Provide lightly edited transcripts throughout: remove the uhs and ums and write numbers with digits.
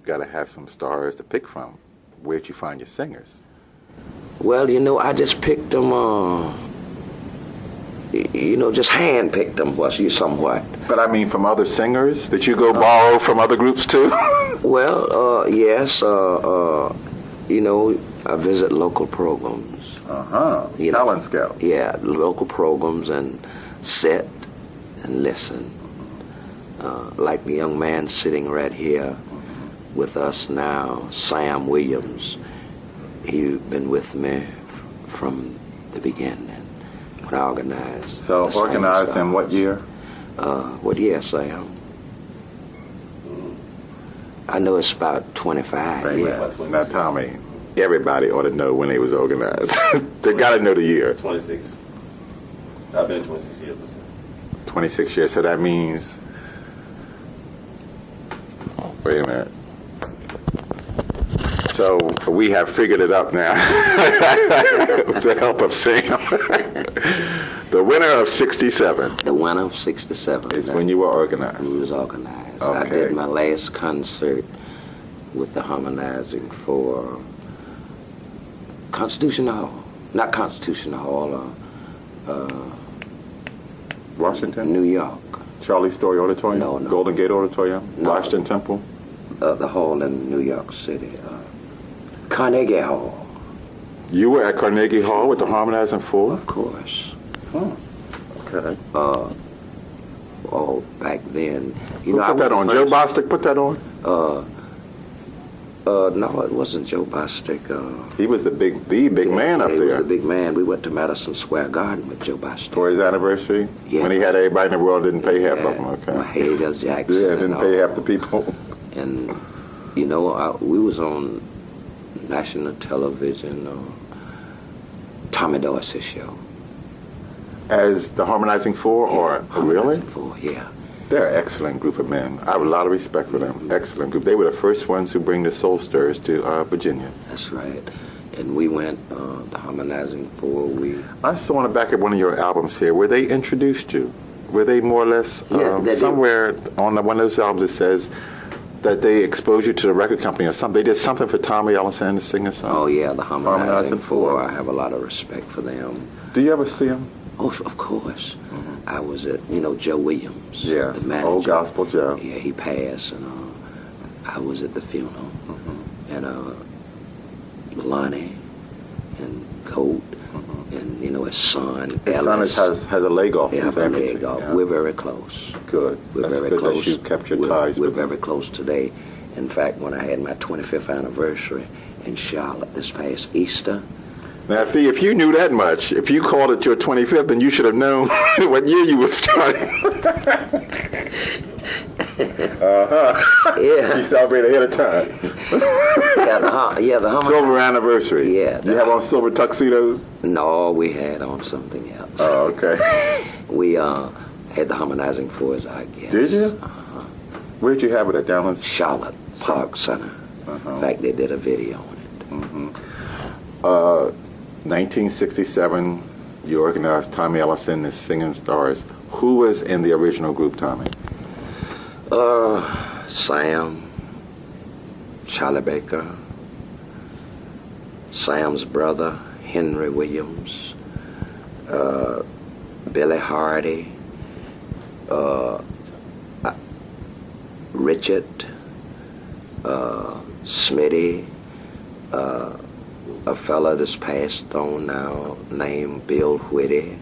got to have some stars to pick from. Where'd you find your singers? Well, I just picked them, just hand-picked them, somewhat. But I mean from other singers? Did you go borrow from other groups too? Well, yes, I visit local programs. Talent scout. Yeah, local programs and sit and listen. Like the young man sitting right here with us now, Sam Williams. He's been with me from the beginning when I organized. So organized in what year? What year, Sam? I know it's about 25. Yeah. Now, Tommy, everybody ought to know when they was organized. They got to know the year. 26. I've been 26 years. 26 years. So that means. Wait a minute. So we have figured it up now with the help of Sam. The winner of 67. The winner of 67. Is when you were organized. We was organized. Okay. I did my last concert with the harmonizing for Constitution Hall. Not Constitution Hall, Washington? New York. Charlie Story Auditorium? No. Golden Gate Auditorium? No. Washington Temple? The hall in New York City. Carnegie Hall. You were at Carnegie Hall with the Harmonizing Four? Of course. Okay. Back then. Who put that on? Joe Bostic put that on? No, it wasn't Joe Bostic. He was the big man up he there. was the big man. We went to Madison Square Garden with Joe Bostic. For his anniversary? Yeah. When he had everybody in the world, didn't pay half of them, okay. Mahalia Jackson. Yeah, didn't pay half the people. And, we was on national television, Tommy Dorsey's show. As the Harmonizing Four, or really? Four, yeah. They're an excellent group of men. I have a lot of respect for them. Excellent group. They were the first ones who bring the Soul Stirrers to Virginia. That's right. And we went, the Harmonizing Four, I saw on the back of one of your albums here where they introduced you. Were they more or less somewhere on one of those albums it says that they exposed you to the record company or something? They did something for Tommy Ellison and the singer song? Oh, yeah, the Harmonizing Four. I have a lot of respect for them. Do you ever see them? Oh, of course. I was at, Joe Williams. Yes, the manager. Old Gospel Joe. Yeah, he passed, and I was at the funeral. And Lonnie and Colt and, his son, His son has a leg off. Yeah, a leg off. Yeah. We're very close. Good. That's very close. That you kept your ties We're with very close today. In fact, when I had my 25th anniversary in Charlotte this past Easter. Now, see, if you knew that much, if you called it your 25th, then you should have known what year you were starting. Yeah. You celebrate ahead of time. the silver anniversary. Yeah. You have on silver tuxedos? No, we had on something else. Oh, okay. We had the Harmonizing Four as our guest. Did you? Where did you have it at? Down in Charlotte Park Center. In fact, they did a video on it. 1967, you organized Tommy Ellison, the Singing Stars. Who was in the original group, Tommy? Sam, Charlie Baker, Sam's brother, Henry Williams, Billy Hardy, Richard, Smitty, a fella that's passed on now named Bill Whitty,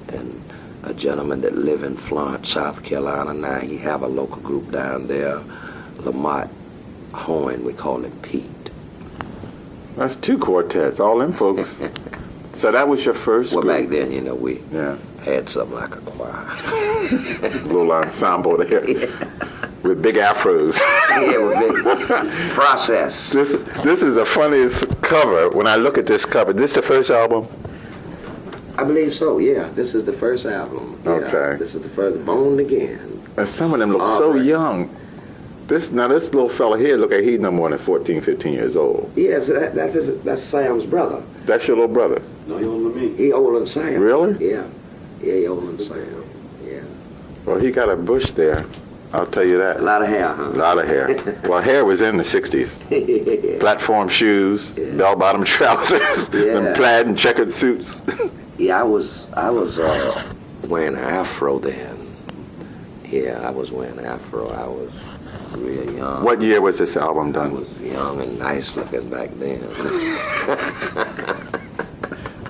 and a gentleman that live in Florence, South Carolina now. He have a local group down there, Lamont Hoyne, we call him Pete. That's two quartets, all them folks. So that was your first Well, group? back then, we had something like a choir. A little ensemble there. Yeah. With big afros. Yeah, with big process. This is the funniest cover. When I look at this cover, this the first album? I believe so, yeah. This is the first album. Yeah, okay. This is the first, Born Again. And some of them look so young. This little fella here, look like he's no more than 14, 15 years old. Yeah, so that's Sam's brother. That's your little brother? No, he older than me. He older than Sam. Really? Yeah. Yeah, he older than Sam. Yeah. Well, he got a bush there. I'll tell you that. A lot of hair, huh? A lot of hair. Well, hair was in the 60s. Platform shoes, bell-bottom trousers, them plaid and checkered suits. Yeah, I was wearing an afro then. Yeah, I was wearing an afro. I was real young. What year was this album I done? was young and nice looking back then.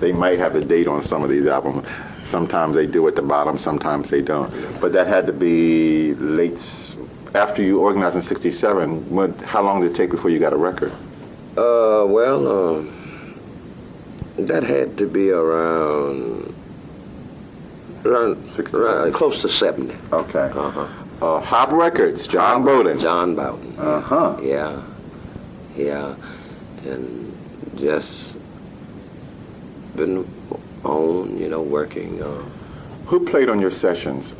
They might have the date on some of these albums. Sometimes they do at the bottom, sometimes they don't. But that had to be late, after you organized in 67, how long did it take before you got a record? That had to be around close to 70. Okay. Uh-huh. Hop Records, John Bowden. John Bowden. Uh-huh. Yeah. And just been on, working. Who played on your sessions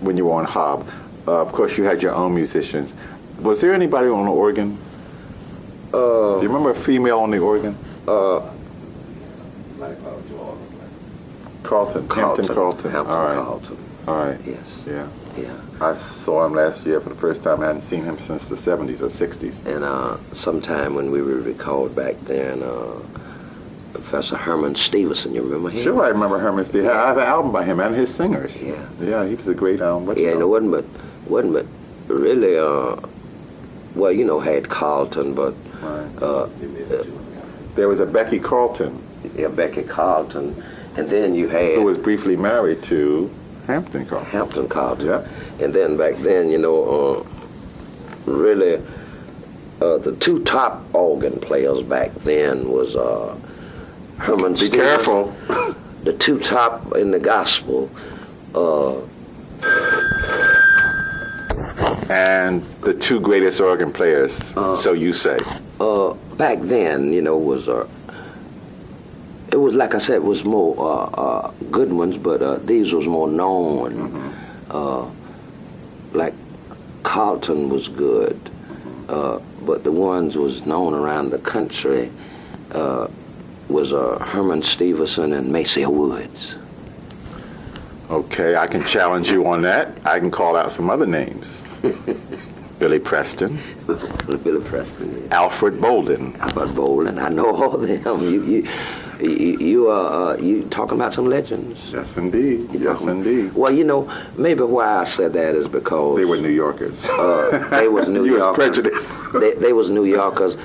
when you were on Hob? Of course, you had your own musicians. Was there anybody on the organ? Do you remember a female on the organ? Carlton. Hampton Carlton. Hampton All right. Carlton. All right. Yes. Yeah. Yeah. I saw him last year for the first time. I hadn't seen him since the 70s or 60s. And sometime when we would record back then, Professor Herman Stevenson, you remember him? Sure, I remember Herman Stevenson. I have an album by him and his singers. Yeah. Yeah, he was a great album. It wasn't but really, had Carlton, but there was a Becky Carlton. Yeah, Becky Carlton, and then you had who was briefly married to Hampton Carlton. Hampton Carlton. Yeah. And then back then, really, the two top organ players back then was Herman Be Stevenson. careful. The two top in the gospel. And the two greatest organ players, so you say. Back then, was it was like I said, it was more good ones, but these was more known. Like Carlton was good, but the ones was known around the country was Herman Stevenson and Maceo Woods. Okay, I can challenge you on that. I can call out some other names. Billy Preston. Billy Preston. Yeah. Alfred Bolden. Alfred Bolden. I know all of them. You talking about some legends. Yes, indeed. Yes, indeed. Well, maybe why I said that is because they were New Yorkers. They was New you Yorkers. was prejudiced. They was New Yorkers.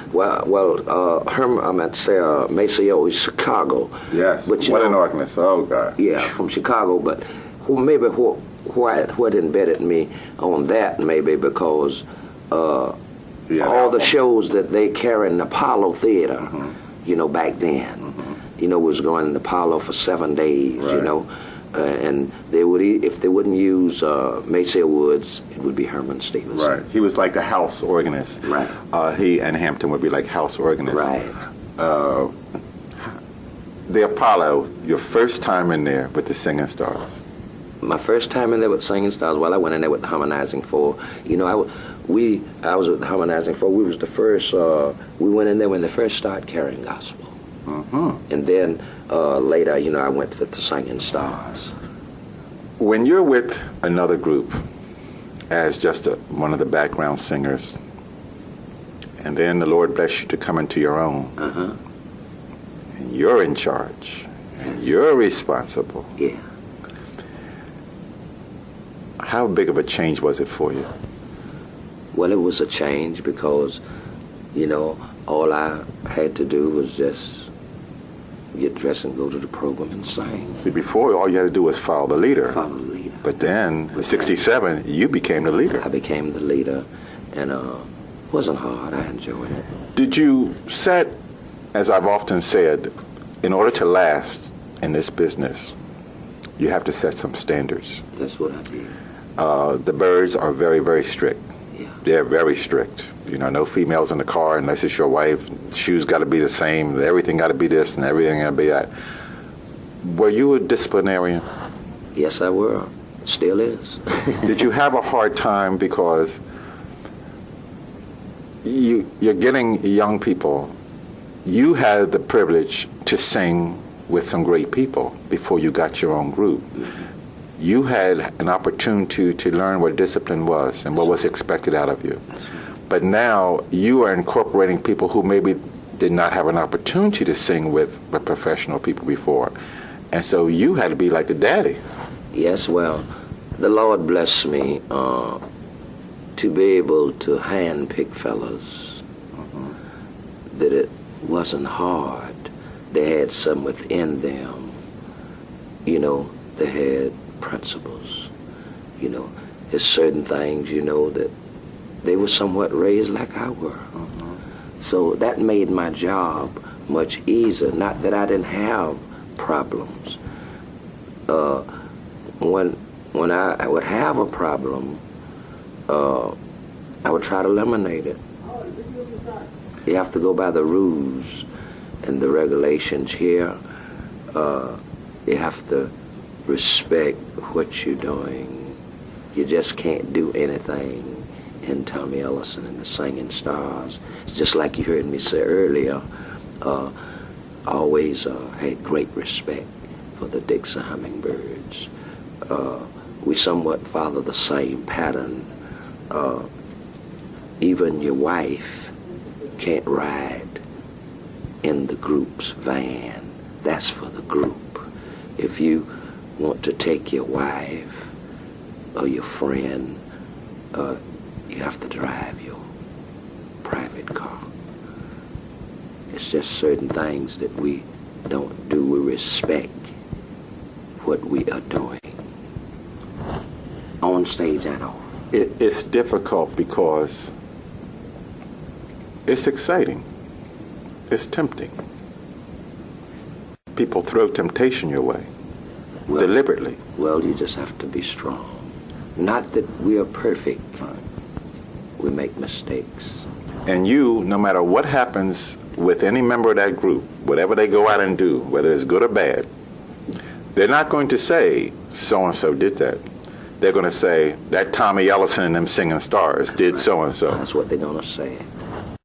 Maceo is Chicago. Yes. But what an organist. Oh God. Yeah, from Chicago. But what embedded me on that maybe because all the shows that they carried in Apollo Theater, back then, was going in Apollo for 7 days, right. And they would if they wouldn't use Maceo Woods, it would be Herman Stevenson. Right. He was like the house organist. Right. He and Hampton would be like house organists. Right. The Apollo, your first time in there with the Singing Stars. My first time in there with Singing Stars, I went in there with the Harmonizing Four. I was with the Harmonizing Four. We was the first. We went in there when they first started carrying gospel. And then later, I went with the Singing Stars. When you're with another group as just one of the background singers, and then the Lord bless you to come into your own, and you're in charge, and you're responsible. Yeah. How big of a change was it for you? Well, it was a change because, all I had to do was just get dressed and go to the program and sing. See, before, all you had to do was follow the leader. Follow the leader. But then, in 67, you became the leader. I became the leader, and it wasn't hard. I enjoyed it. Did you set, as I've often said, in order to last in this business, you have to set some standards. That's what I did. The Byrds are very, very strict. Yeah. They're very strict. No females in the car unless it's your wife. Shoes got to be the same. Everything got to be this and everything got to be that. Were you a disciplinarian? Yes, I were. Still is. Did you have a hard time because you're getting young people? You had the privilege to sing with some great people before you got your own group. you had an opportunity to learn what discipline was and what was expected out of you. But now you are incorporating people who maybe did not have an opportunity to sing with professional people before. And so you had to be like the daddy. Yes, well, the Lord blessed me to be able to handpick fellas, that it wasn't hard. They had some within them, you know, they had principles, you know. There's certain things, you know, that they were somewhat raised like I were. So that made my job much easier. Not that I didn't have problems. When I would have a problem, I would try to eliminate it. You have to go by the rules and the regulations here. You have to respect what you're doing. You just can't do anything in Tommy Ellison and the Singing Stars. It's just like you heard me say earlier, always had great respect for the Dixie Hummingbirds. We somewhat follow the same pattern. Even your wife can't ride in the group's van. That's for the group. If you want to take your wife or your friend, you have to drive your private car. It's just certain things that we don't do. We respect what we are doing, on stage and off. It's difficult because it's exciting. It's tempting. People throw temptation your way, deliberately. Well, you just have to be strong. Not that we are perfect. We make mistakes. And you, no matter what happens with any member of that group, whatever they go out and do, whether it's good or bad, they're not going to say, so-and-so did that. They're going to say, that Tommy Ellison and them Singing Stars did so-and-so. That's what they're going to say.